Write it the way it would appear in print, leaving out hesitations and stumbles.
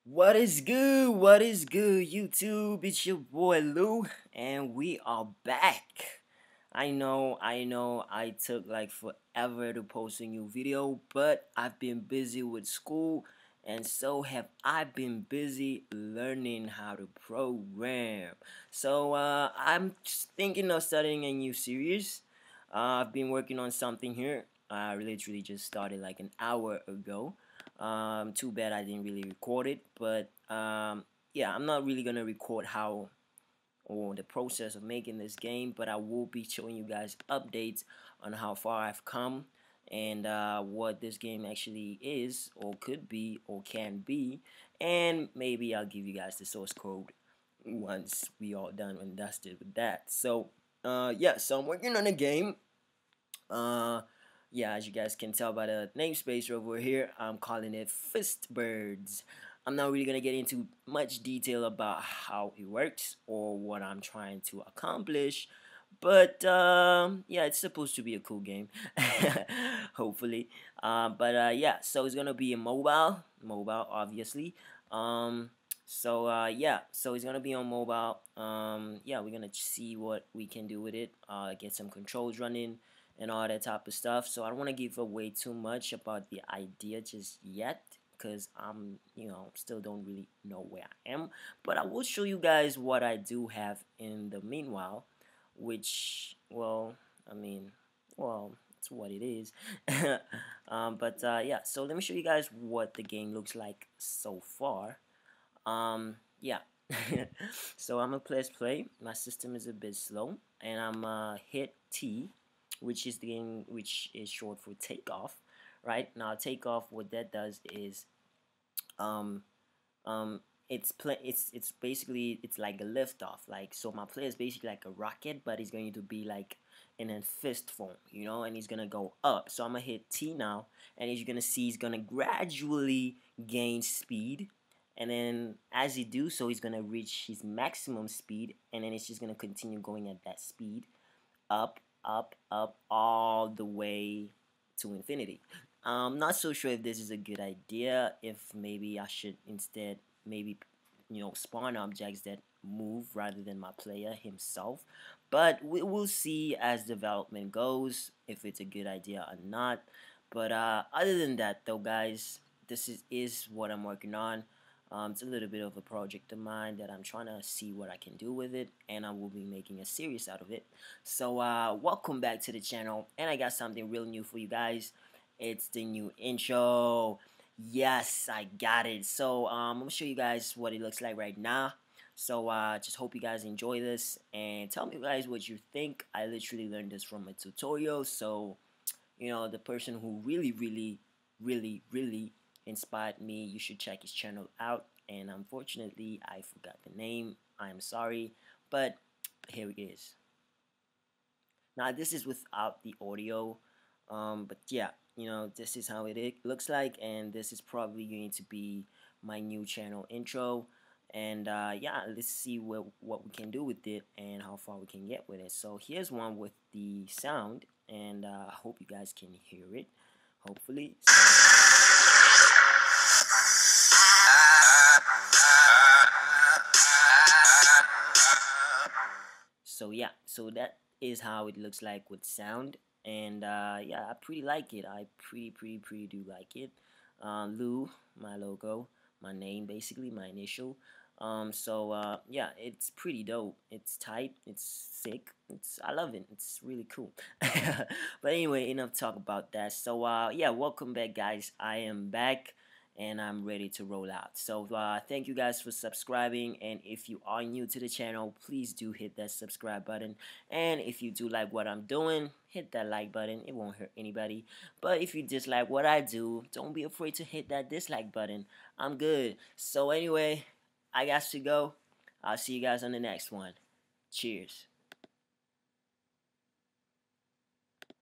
What is good? What is good, YouTube? It's your boy Lou, and we are back. I know, I took like forever to post a new video, but I've been busy with school, and so have I been busy learning how to program. I'm just thinking of starting a new series. I've been working on something here. I literally just started like an hour ago. Too bad I didn't really record it, but yeah, I'm not really gonna record how or the process of making this game, but I will be showing you guys updates on how far I've come and what this game actually is or could be or can be, and maybe I'll give you guys the source code once we all done and dusted with that. Yeah, so I'm working on a game. Uh, yeah, as you guys can tell by the namespace over here, I'm calling it Fist Birds. I'm not really gonna get into much detail about how it works or what I'm trying to accomplish, but yeah, it's supposed to be a cool game, hopefully. Yeah, so it's gonna be a mobile, obviously. Yeah, so it's gonna be on mobile. Yeah, we're gonna see what we can do with it. Get some controls running and all that type of stuff. So I don't want to give away too much about the idea just yet because still don't really know where I am. But I will show you guys what I do have in the meanwhile, which, well, I mean, well, it's what it is. Yeah, so let me show you guys what the game looks like so far. Yeah. So I'm gonna press play. My system is a bit slow, and I'm hit T, which is the game, which is short for takeoff. Right now, takeoff. What that does is, um, it's basically it's like a lift off. Like, so my player is basically like a rocket, but he's going to be like in a fist form, and he's gonna go up. So I'm gonna hit T now, and as you're gonna see, he's gonna gradually gain speed, and then as he do so, he's gonna reach his maximum speed, and then it's just gonna continue going at that speed up, up, all the way to infinity. I'm not so sure if this is a good idea. If maybe I should instead maybe spawn objects that move rather than my player himself. But we'll see as development goes if it's a good idea or not. But other than that, though, guys, this is what I'm working on. It's a little bit of a project of mine that I'm trying to see what I can do with it, and I will be making a series out of it. So welcome back to the channel, and I got something real new for you guys. It's the new intro. Yes, I got it. So I'm gonna show you guys what it looks like right now. So just hope you guys enjoy this, and tell me guys what you think. I literally learned this from a tutorial, so the person who really inspired me, you should check his channel out. And unfortunately, I forgot the name. I'm sorry, but here it is. Now this is without the audio, but yeah, this is how it looks like, and this is probably going to be my new channel intro. And yeah, let's see what we can do with it and how far we can get with it. So here's one with the sound, and I hope you guys can hear it, hopefully. So yeah, so that is how it looks like with sound, and yeah, I pretty like it. I pretty do like it. Lou, my logo, my name, basically my initial. Yeah, it's pretty dope. It's tight. It's sick. I love it. It's really cool. But anyway, enough talk about that. So yeah, welcome back, guys. I am back, and I'm ready to roll out. So thank you guys for subscribing, and if you are new to the channel, please do hit that subscribe button, and if you do like what I'm doing, hit that like button. It won't hurt anybody. But if you dislike what I do, don't be afraid to hit that dislike button. I'm good. So anyway, I got to go. I'll see you guys on the next one. Cheers.